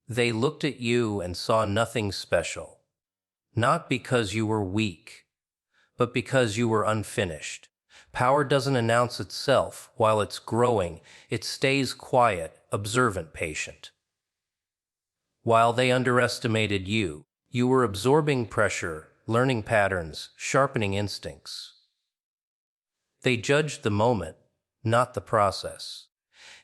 They looked at you and saw nothing special, not because you were weak, but because you were unfinished. Power doesn't announce itself while it's growing. It stays quiet, observant, patient. While they underestimated you, you were absorbing pressure, learning patterns, sharpening instincts. They judged the moment, not the process.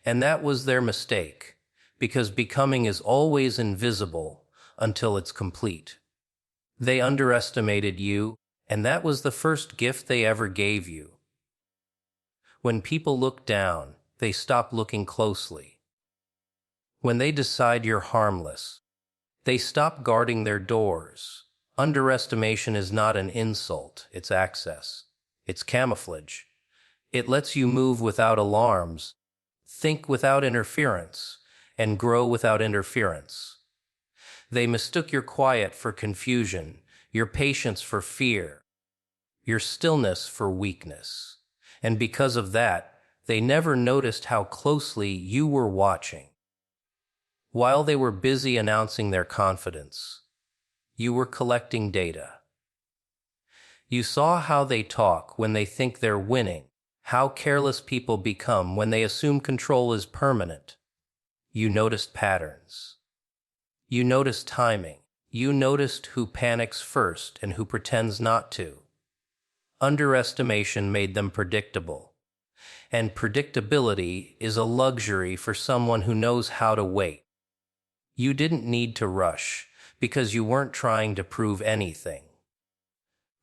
And that was their mistake, because becoming is always invisible until it's complete. They underestimated you, and that was the first gift they ever gave you. When people look down, they stop looking closely. When they decide you're harmless, they stop guarding their doors. Underestimation is not an insult, it's access. It's camouflage. It lets you move without alarms, think without interference, and grow without interference. They mistook your quiet for confusion, your patience for fear, your stillness for weakness. And because of that, they never noticed how closely you were watching. While they were busy announcing their confidence, you were collecting data. You saw how they talk when they think they're winning, how careless people become when they assume control is permanent. You noticed patterns. You noticed timing. You noticed who panics first and who pretends not to. Underestimation made them predictable. And predictability is a luxury for someone who knows how to wait. You didn't need to rush because you weren't trying to prove anything.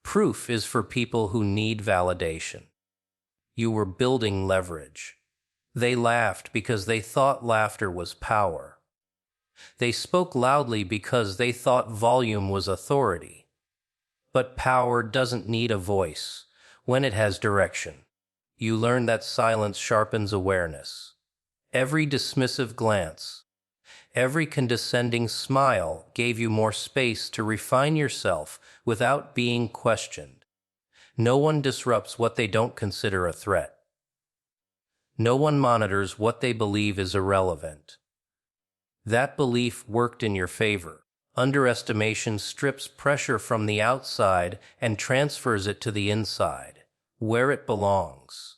Proof is for people who need validation. You were building leverage. They laughed because they thought laughter was power. They spoke loudly because they thought volume was authority. But power doesn't need a voice when it has direction. You learn that silence sharpens awareness. Every dismissive glance, every condescending smile gave you more space to refine yourself without being questioned. No one disrupts what they don't consider a threat. No one monitors what they believe is irrelevant. That belief worked in your favor. Underestimation strips pressure from the outside and transfers it to the inside, where it belongs.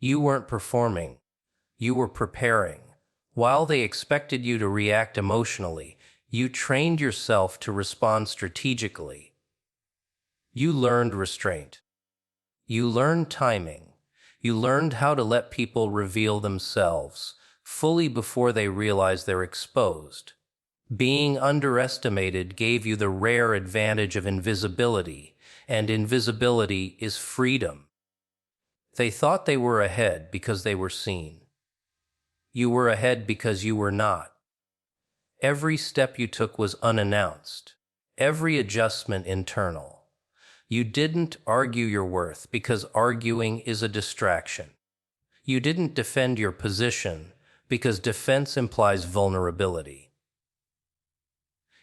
You weren't performing. You were preparing. While they expected you to react emotionally, you trained yourself to respond strategically. You learned restraint. You learned timing. You learned how to let people reveal themselves fully before they realize they're exposed. Being underestimated gave you the rare advantage of invisibility, and invisibility is freedom. They thought they were ahead because they were seen. You were ahead because you were not. Every step you took was unannounced. Every adjustment internal. You didn't argue your worth because arguing is a distraction. You didn't defend your position because defense implies vulnerability.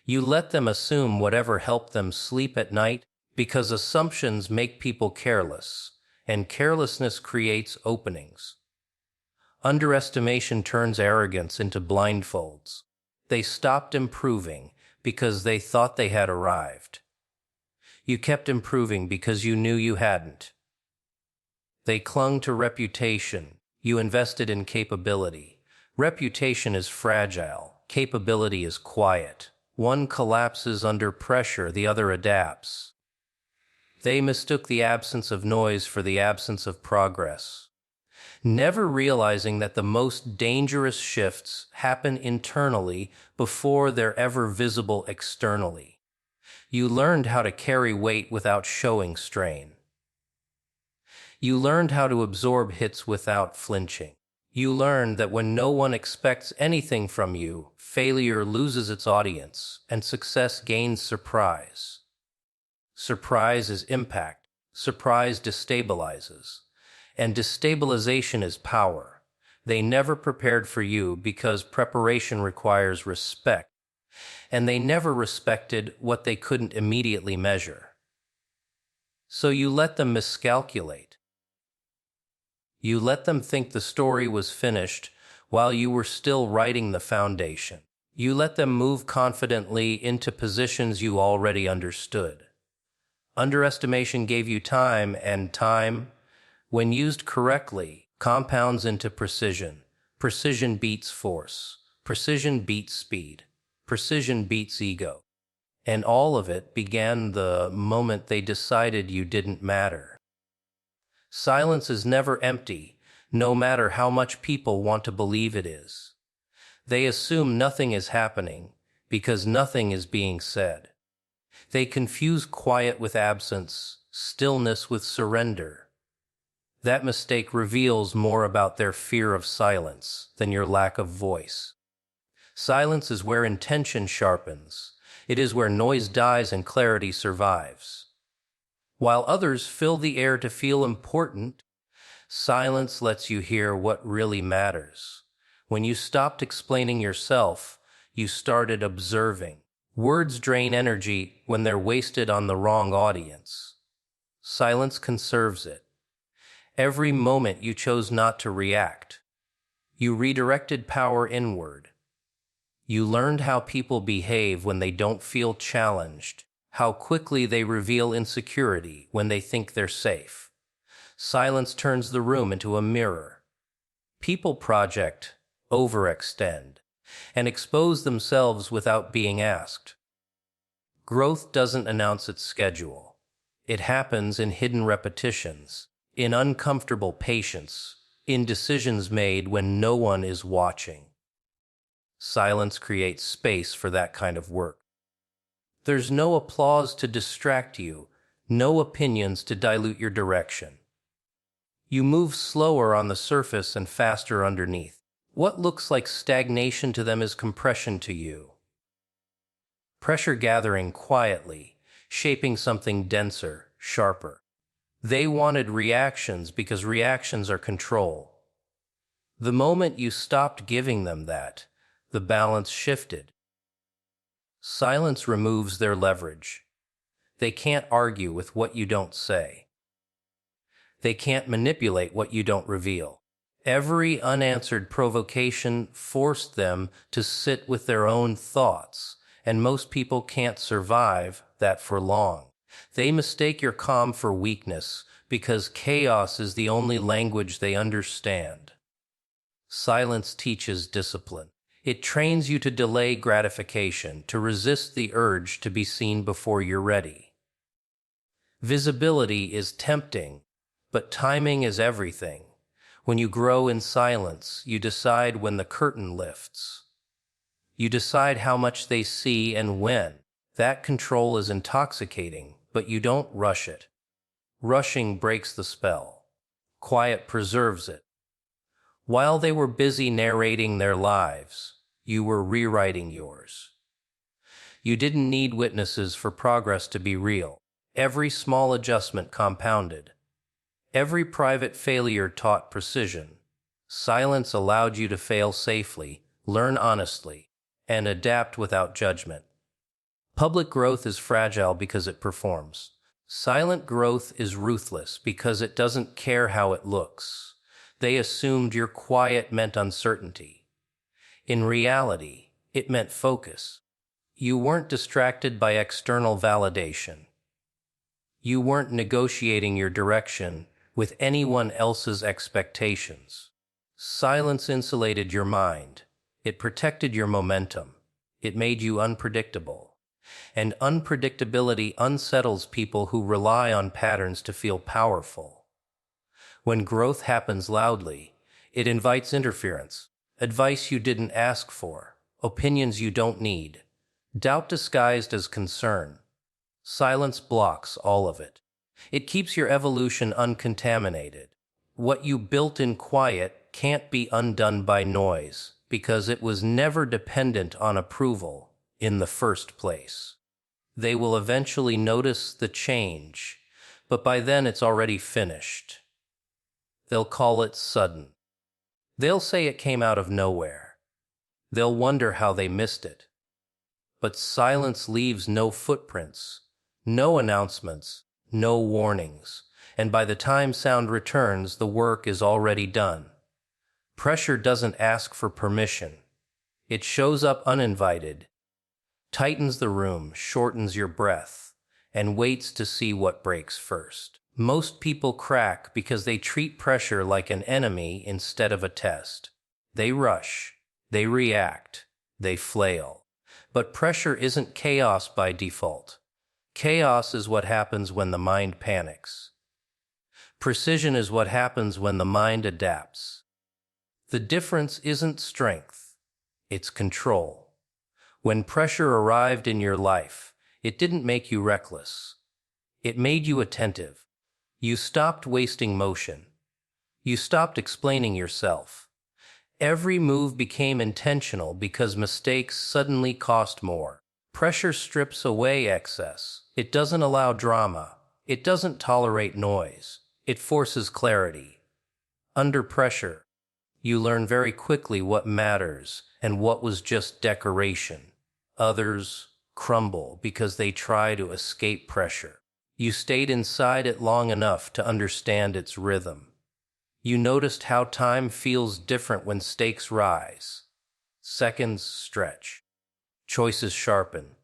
You let them assume whatever helped them sleep at night because assumptions make people careless, and carelessness creates openings. Underestimation turns arrogance into blindfolds. They stopped improving because they thought they had arrived. You kept improving because you knew you hadn't. They clung to reputation. You invested in capability. Reputation is fragile. Capability is quiet. One collapses under pressure, the other adapts. They mistook the absence of noise for the absence of progress, never realizing that the most dangerous shifts happen internally before they're ever visible externally. You learned how to carry weight without showing strain. You learned how to absorb hits without flinching. You learned that when no one expects anything from you, failure loses its audience, and success gains surprise. Surprise is impact. Surprise destabilizes. And destabilization is power. They never prepared for you because preparation requires respect. And they never respected what they couldn't immediately measure. So you let them miscalculate. You let them think the story was finished while you were still writing the foundation. You let them move confidently into positions you already understood. Underestimation gave you time, and time, when used correctly, compounds into precision. Precision beats force. Precision beats speed. Precision beats ego. And all of it began the moment they decided you didn't matter. Silence is never empty, no matter how much people want to believe it is. They assume nothing is happening because nothing is being said. They confuse quiet with absence, stillness with surrender. That mistake reveals more about their fear of silence than your lack of voice. Silence is where intention sharpens. It is where noise dies and clarity survives. While others fill the air to feel important, silence lets you hear what really matters. When you stopped explaining yourself, you started observing. Words drain energy when they're wasted on the wrong audience. Silence conserves it. Every moment you chose not to react, you redirected power inward. You learned how people behave when they don't feel challenged, how quickly they reveal insecurity when they think they're safe. Silence turns the room into a mirror. People project, overextend, and expose themselves without being asked. Growth doesn't announce its schedule. It happens in hidden repetitions, in uncomfortable patience, in decisions made when no one is watching. Silence creates space for that kind of work. There's no applause to distract you, no opinions to dilute your direction. You move slower on the surface and faster underneath. What looks like stagnation to them is compression to you. Pressure gathering quietly, shaping something denser, sharper. They wanted reactions because reactions are control. The moment you stopped giving them that, the balance shifted. Silence removes their leverage. They can't argue with what you don't say. They can't manipulate what you don't reveal. Every unanswered provocation forced them to sit with their own thoughts, and most people can't survive that for long. They mistake your calm for weakness because chaos is the only language they understand. Silence teaches discipline. It trains you to delay gratification, to resist the urge to be seen before you're ready. Visibility is tempting, but timing is everything. When you grow in silence, you decide when the curtain lifts. You decide how much they see and when. That control is intoxicating, but you don't rush it. Rushing breaks the spell. Quiet preserves it. While they were busy narrating their lives, you were rewriting yours. You didn't need witnesses for progress to be real. Every small adjustment compounded. Every private failure taught precision. Silence allowed you to fail safely, learn honestly, and adapt without judgment. Public growth is fragile because it performs. Silent growth is ruthless because it doesn't care how it looks. They assumed your quiet meant uncertainty. In reality, it meant focus. You weren't distracted by external validation. You weren't negotiating your direction with anyone else's expectations. Silence insulated your mind. It protected your momentum. It made you unpredictable. And unpredictability unsettles people who rely on patterns to feel powerful. When growth happens loudly, it invites interference, advice you didn't ask for, opinions you don't need, doubt disguised as concern. Silence blocks all of it. It keeps your evolution uncontaminated. What you built in quiet can't be undone by noise because it was never dependent on approval in the first place. They will eventually notice the change, but by then it's already finished. They'll call it sudden. They'll say it came out of nowhere. They'll wonder how they missed it. But silence leaves no footprints, no announcements, no warnings, and by the time sound returns, the work is already done. Pressure doesn't ask for permission. It shows up uninvited, tightens the room, shortens your breath, and waits to see what breaks first. Most people crack because they treat pressure like an enemy instead of a test. They rush, they react, they flail. But pressure isn't chaos by default. Chaos is what happens when the mind panics. Precision is what happens when the mind adapts. The difference isn't strength, it's control. When pressure arrived in your life, it didn't make you reckless. It made you attentive. You stopped wasting motion. You stopped explaining yourself. Every move became intentional because mistakes suddenly cost more. Pressure strips away excess. It doesn't allow drama. It doesn't tolerate noise. It forces clarity. Under pressure, you learn very quickly what matters and what was just decoration. Others crumble because they try to escape pressure. You stayed inside it long enough to understand its rhythm. You noticed how time feels different when stakes rise. Seconds stretch. Choices sharpen.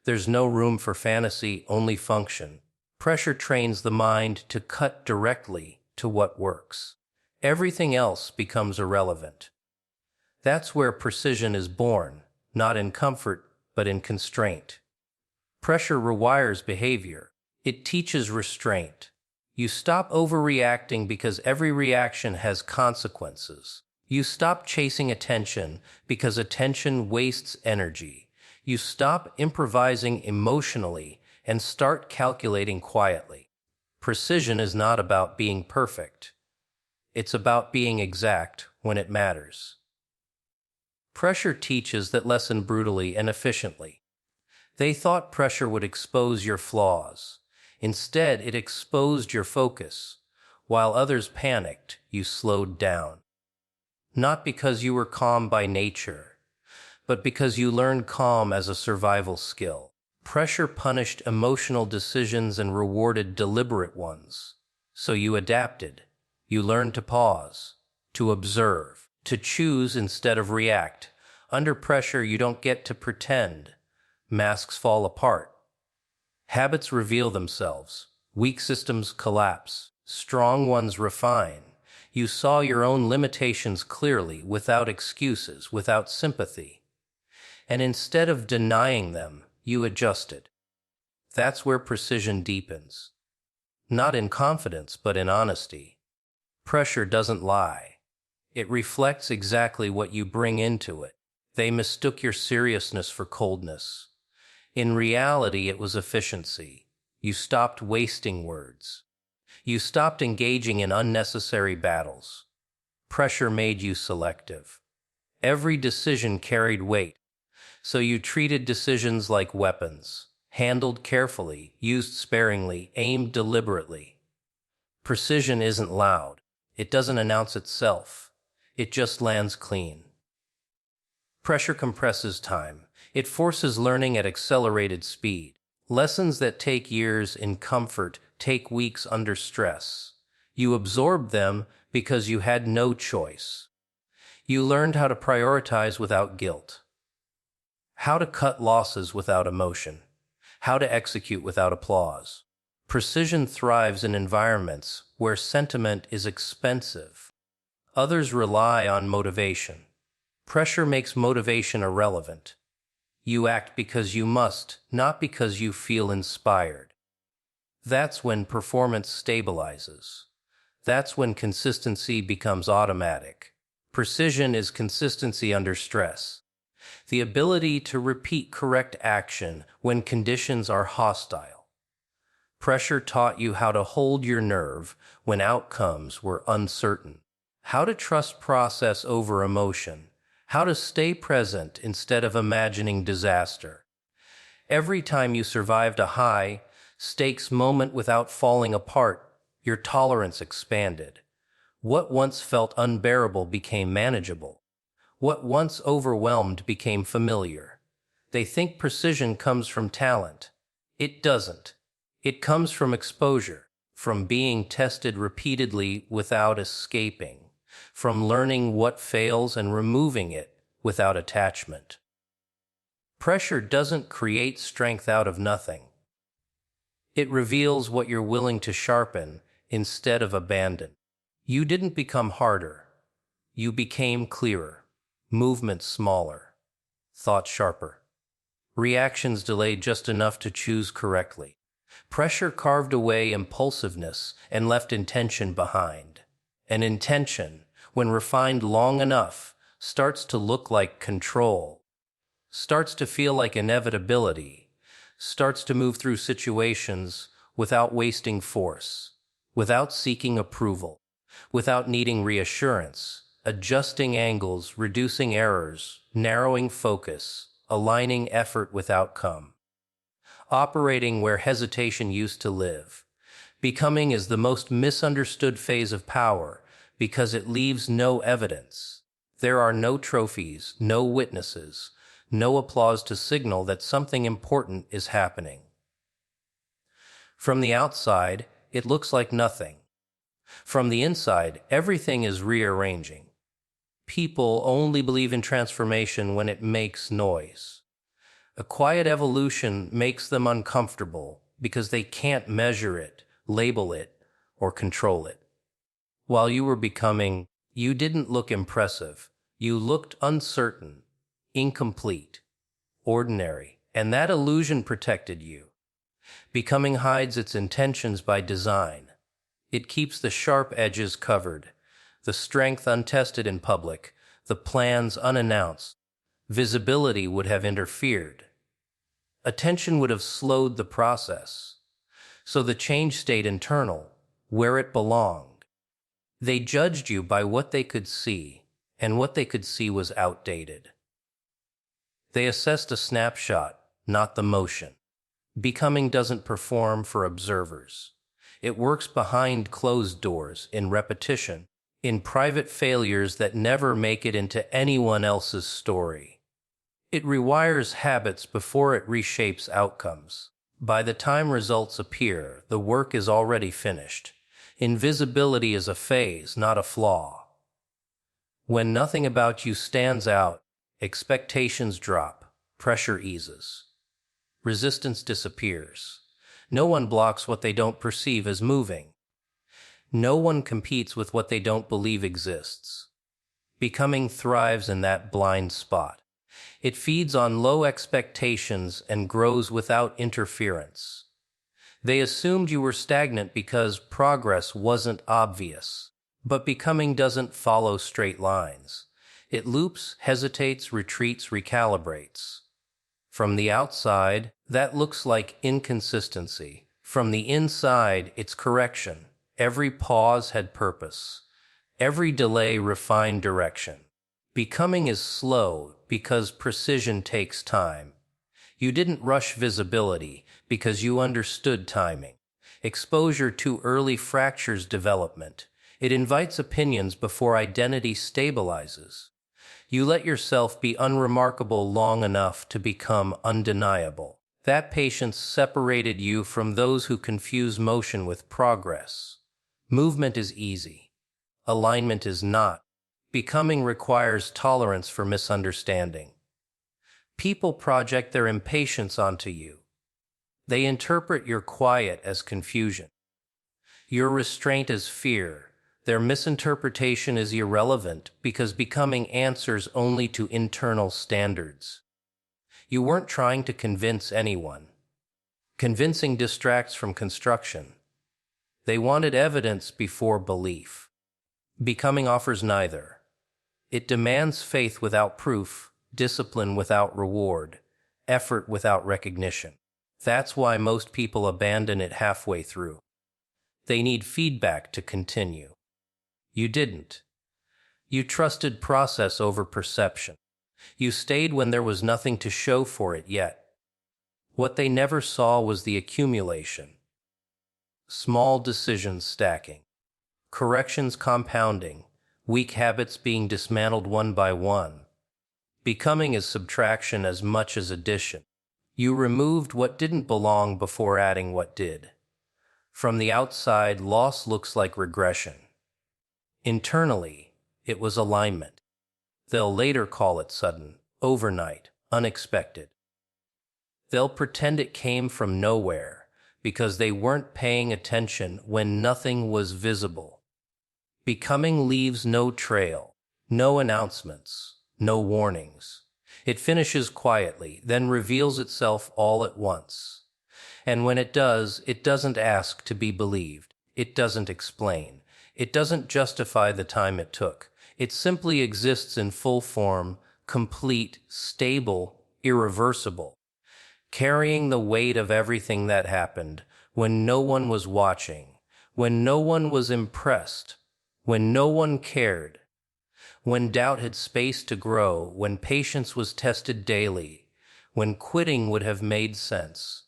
There's no room for fantasy, only function. Pressure trains the mind to cut directly to what works. Everything else becomes irrelevant. That's where precision is born, not in comfort, but in constraint. Pressure rewires behavior. It teaches restraint. You stop overreacting because every reaction has consequences. You stop chasing attention because attention wastes energy. You stop improvising emotionally and start calculating quietly. Precision is not about being perfect. It's about being exact when it matters. Pressure teaches that lesson brutally and efficiently. They thought pressure would expose your flaws. Instead, it exposed your focus. While others panicked, you slowed down. Not because you were calm by nature, but because you learned calm as a survival skill. Pressure punished emotional decisions and rewarded deliberate ones. So you adapted. You learned to pause, to observe, to choose instead of react. Under pressure, you don't get to pretend. Masks fall apart. Habits reveal themselves. Weak systems collapse. Strong ones refine. You saw your own limitations clearly, without excuses, without sympathy. And instead of denying them, you adjusted. That's where precision deepens. Not in confidence, but in honesty. Pressure doesn't lie. It reflects exactly what you bring into it. They mistook your seriousness for coldness. In reality, it was efficiency. You stopped wasting words. You stopped engaging in unnecessary battles. Pressure made you selective. Every decision carried weight, so you treated decisions like weapons, handled carefully, used sparingly, aimed deliberately. Precision isn't loud. It doesn't announce itself. It just lands clean. Pressure compresses time. It forces learning at accelerated speed. Lessons that take years in comfort take weeks under stress. You absorbed them because you had no choice. You learned how to prioritize without guilt, how to cut losses without emotion, how to execute without applause. Precision thrives in environments where sentiment is expensive. Others rely on motivation. Pressure makes motivation irrelevant. You act because you must, not because you feel inspired. That's when performance stabilizes. That's when consistency becomes automatic. Precision is consistency under stress. The ability to repeat correct action when conditions are hostile. Pressure taught you how to hold your nerve when outcomes were uncertain, how to trust process over emotion, how to stay present instead of imagining disaster. Every time you survived a high-stakes moment without falling apart, your tolerance expanded. What once felt unbearable became manageable. What once overwhelmed became familiar. They think precision comes from talent. It doesn't. It comes from exposure, from being tested repeatedly without escaping, from learning what fails and removing it without attachment. Pressure doesn't create strength out of nothing. It reveals what you're willing to sharpen instead of abandon. You didn't become harder. You became clearer, movements smaller, thoughts sharper, reactions delayed just enough to choose correctly. Pressure carved away impulsiveness and left intention behind. An intention, when refined long enough, starts to look like control, starts to feel like inevitability, starts to move through situations without wasting force, without seeking approval, without needing reassurance, adjusting angles, reducing errors, narrowing focus, aligning effort with outcome, operating where hesitation used to live. Becoming is the most misunderstood phase of power because it leaves no evidence. There are no trophies, no witnesses, no applause to signal that something important is happening. From the outside, it looks like nothing. From the inside, everything is rearranging. People only believe in transformation when it makes noise. A quiet evolution makes them uncomfortable because they can't measure it, label it, or control it. While you were becoming, you didn't look impressive. You looked uncertain, incomplete, ordinary, and that illusion protected you. Becoming hides its intentions by design. It keeps the sharp edges covered, the strength untested in public, the plans unannounced. Visibility would have interfered. Attention would have slowed the process. So the change stayed internal, where it belonged. They judged you by what they could see, and what they could see was outdated. They assessed a snapshot, not the motion. Becoming doesn't perform for observers. It works behind closed doors, in repetition, in private failures that never make it into anyone else's story. It rewires habits before it reshapes outcomes. By the time results appear, the work is already finished. Invisibility is a phase, not a flaw. When nothing about you stands out, expectations drop, pressure eases. Resistance disappears. No one blocks what they don't perceive as moving. No one competes with what they don't believe exists. Becoming thrives in that blind spot. It feeds on low expectations and grows without interference. They assumed you were stagnant because progress wasn't obvious. But becoming doesn't follow straight lines. It loops, hesitates, retreats, recalibrates. From the outside, that looks like inconsistency. From the inside, it's correction. Every pause had purpose. Every delay refined direction. Becoming is slow because precision takes time. You didn't rush visibility because you understood timing. Exposure too early fractures development. It invites opinions before identity stabilizes. You let yourself be unremarkable long enough to become undeniable. That patience separated you from those who confuse motion with progress. Movement is easy. Alignment is not. Becoming requires tolerance for misunderstanding. People project their impatience onto you. They interpret your quiet as confusion, your restraint as fear. Their misinterpretation is irrelevant because becoming answers only to internal standards. You weren't trying to convince anyone. Convincing distracts from construction. They wanted evidence before belief. Becoming offers neither. It demands faith without proof, discipline without reward, effort without recognition. That's why most people abandon it halfway through. They need feedback to continue. You didn't. You trusted process over perception. You stayed when there was nothing to show for it yet. What they never saw was the accumulation. Small decisions stacking. Corrections compounding. Weak habits being dismantled one by one. Becoming is subtraction as much as addition. You removed what didn't belong before adding what did. From the outside, loss looks like regression. Internally, it was alignment. They'll later call it sudden, overnight, unexpected. They'll pretend it came from nowhere because they weren't paying attention when nothing was visible. Becoming leaves no trail, no announcements, no warnings. It finishes quietly, then reveals itself all at once. And when it does, it doesn't ask to be believed. It doesn't explain. It doesn't justify the time it took. It simply exists in full form, complete, stable, irreversible, carrying the weight of everything that happened when no one was watching, when no one was impressed, when no one cared, when doubt had space to grow, when patience was tested daily, when quitting would have made sense,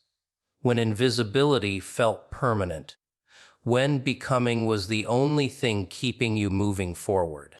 when invisibility felt permanent, when becoming was the only thing keeping you moving forward.